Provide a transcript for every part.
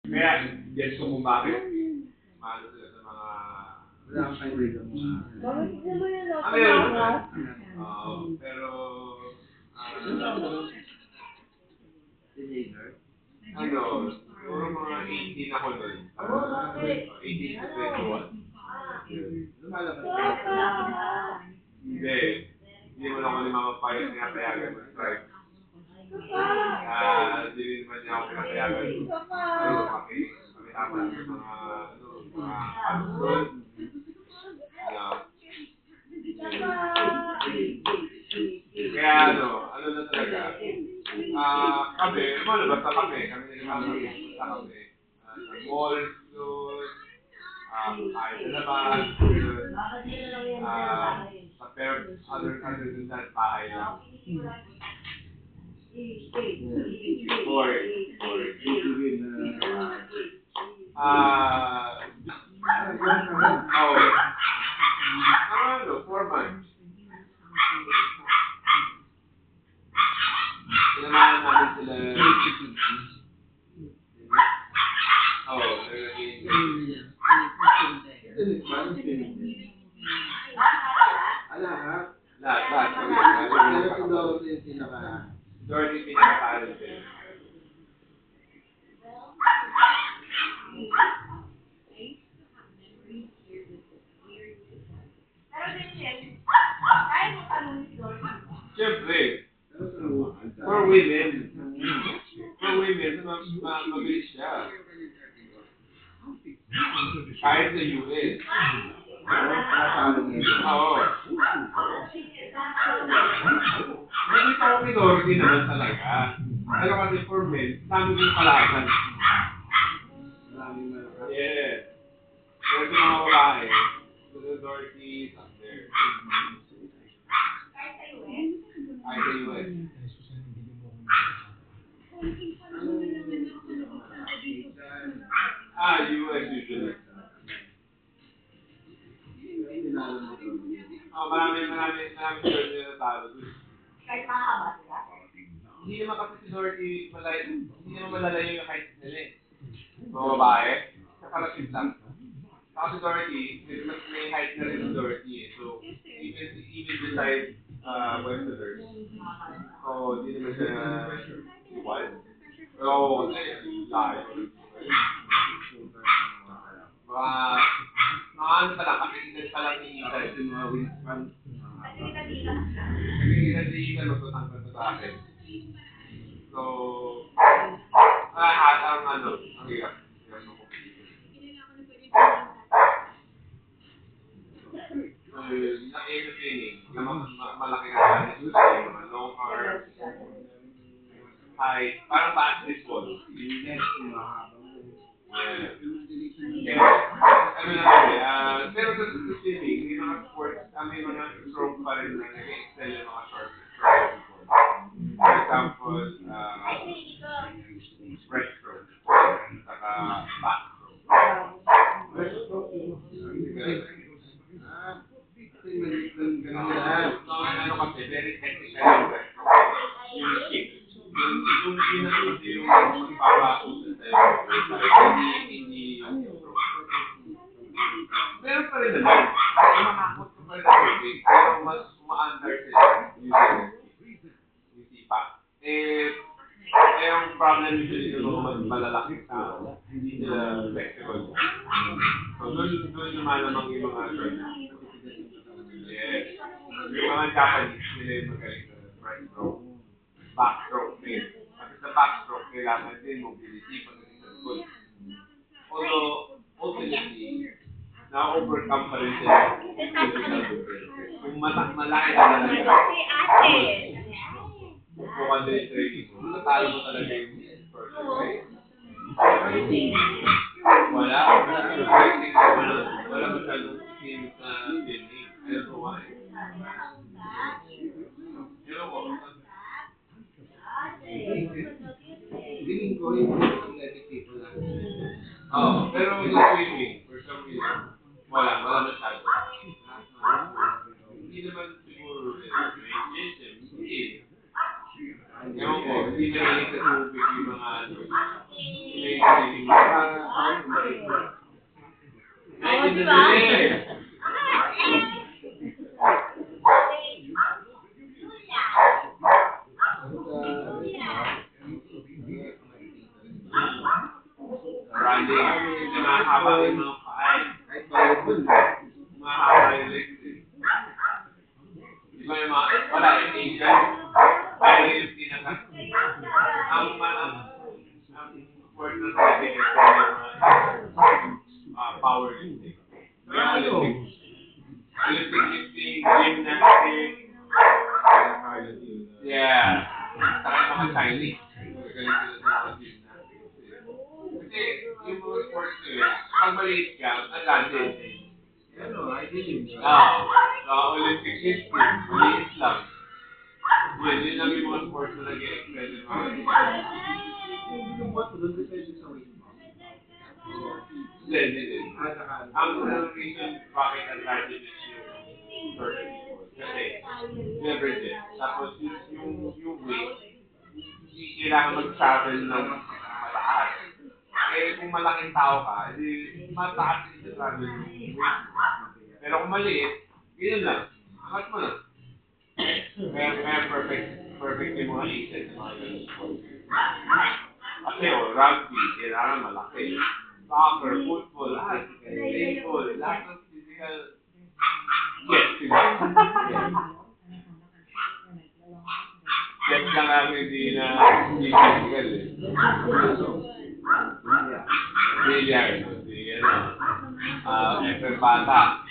Kaya, guess ko kung bakit. Mahalo sila sa mga... Wala kang kaibigan mo. Bakit mo yun ako? Ano yun? Pero... Teenager? Ano, siguro mga 18 ako nun. 18 to 21. Lumalabas ka. Hindi. Hindi mo lang ako ni Mama Payas pinapayagan mo strike. Hindi rin naman niya ako pinapayagan. Pero makitama ng mga alustod. Kaya ano na talaga. Kami, lumalabas na kami. Kami nilimalabas na kami. Malls doon. Kahit sa labas. Pero other than that, bahay lang. Before. Oh. 4 months. Sinamahan namin sila. Oo, lahat. Dorothy pinaka-talent din. Siyempre, for women, mabilis siya. Kahit sa US. Oo. Nakita ko kay Dorothy naman talaga. Pero kasi for men, dami yung kalasan. Yeah. Pero sa mga babae, Dorothy is up there. Kahit sa US. US usually. Marami sila na talo. Kahit mahaba sila? Hindi naman kasi si Dorothy, hindi naman malalayo yung height nila eh. Mga babae, kapalapit lang. Saka si Dorothy, may height na rin si Dorothy eh. So, even beside Westerners, hindi naman siya iwan. Pero, layo. Ano pa lang, kapigilan pa lang ni Ethan. Kasi mga wingspan. Kapigilan si Ethan, magpatanggal sa akin. So, ang hirap. Yung training, malaki na mga long arms, height, parang basketball. Pero sa swimming, may mga sports, may mga stroke pa rin na nag-excel yung mga short people. For example, breaststroke, saka backstroke. Ano kasi, very technical yung breaststroke. Yung kick. Yung magpapausan sa'yo. Hindi yung stroke. Meron pa rin naman. Makakot ko pa rin sa tubig. Pero mas umaandar sila yung sipa. Yung problem usually ng mga mas malalaking tao. Hindi sila flexible. So, doon lumalamang yung mga short. Yes. Yung mga Japanese, sila yung magaling sa breaststroke. Backstroke din. Kasi sa backstroke, kailangan din mobility pagdating sa likod. Although, ultimately, na-overcome pa rin sila. Yung malaki ka talaga. Bukan din yung training mo. Natalo mo talaga yung person, right? Wala masyadong team sa swimming. I don't know why. Tingin ko yung athletic people lang. Pero sa swimming, for some reason, wala masyado. Hindi naman siguro hindi. Ewan ko, hindi mahilig sa tubig yung mga may swimming. running, mahaba yung mga paa. Kahit volleyball. Mahaba yung legs. Di ba yung mga, wala yung Asian, kaya yung pinaka, ang sport na natin yung powerlifting. Olympic lifting, gymnastics, yeah. Saka yung mga Chinese. Magaling sila sa mga gymnastics. Kasi yung mga sports nyo yun, pag maliit ka, advantage. Olympic lifting, maliit lang. Yun lang yung mga sports na nag-i-excel yung mga Hindi. Ang reason bakit advantage is yung certain sports. Kasi, leverage it. Tapos yung weight, hindi kailangan mag-travel ng mataas. Eh, kung malaking tao ka, hindi mataas din sa travel yung weight. Pero kung maliit, ganyan lang. Angat mo lang. Kaya perfect yung mga aces sa mga ganun sports. Kasi rugby, kailangan malaki. Soccer, football, lahat. Baseball, lahat ng physical. Yes, Check lang ang hindi physical eh. Billiard, bata.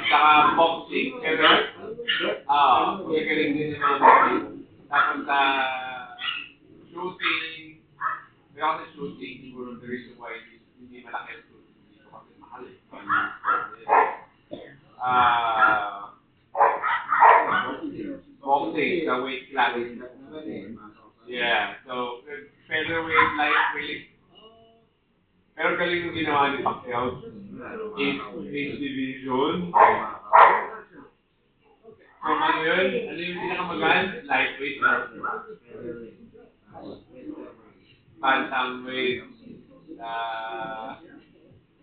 Saka boxing, gagaling din yung mga boxing. Tapos shooting, pero kasi shooting, siguro the reason why hindi malaki ang shooting dito kasi mahal eh. Boxing, the weight class. Yeah, so featherweight, lightweight. Pero galing yung ginawa ni Pacquiao. 8 division. So ano yun? Ano yung pinakamagaan? Lightweight. Bantamweight.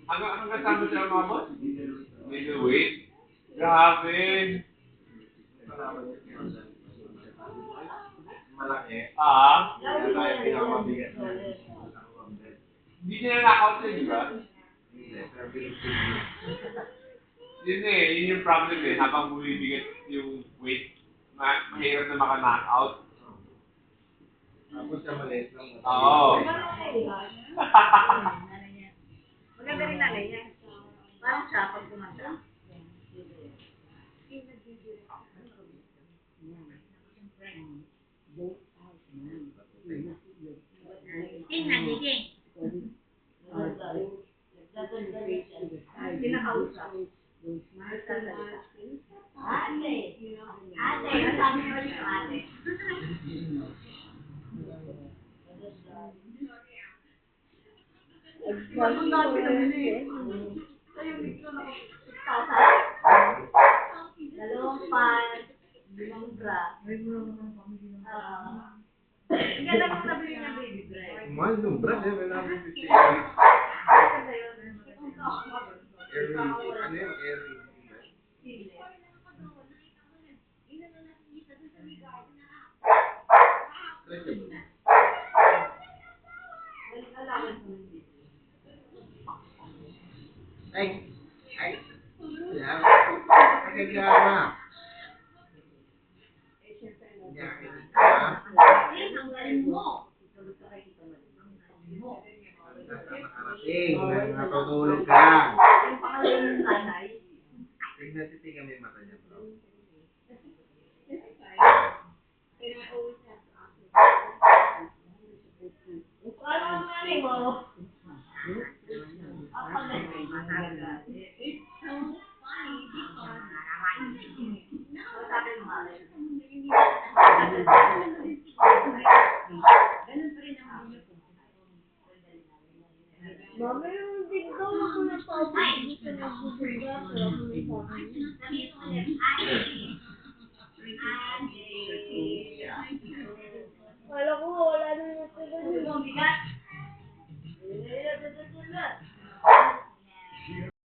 Hanggang saan ba siya umabot? Middleweight. Grabe. Malaki. Hindi niya na-knockout siya, di ba? Yun yung problem eh. Habang bumibigat yung weight, mahirap na maka-knockout. Tapos siya maliit lang. Oo. Maganda rin nanay niya. Parang siya pag kumanda. Nagiging. Pinakausap. Ate. Ate. Sabi mo rin yung ate. Ang dami na muli. Sa'yo, dito na 6,000. Dalawang pan. Limang bra. Ang ganda mong nabili niya baby bread. Mahal nung bras eh. Wala nang bibigay. Maganda yun. Airy. Ano yun? Airy. Ay. Yan. Nagagama. Ang galing mo. Nakarating. Natutulog ka. Yung pangalan ng nanay. Tignan titignan mo yung mata niya, bro. Paano ang nanay mo? Ang pagaling. It's so funny because Sabi ng nanay. ganun pa rin ang mga Mama, yung dito ako na pauwi dito na bubuga. Wala ko, wala na yung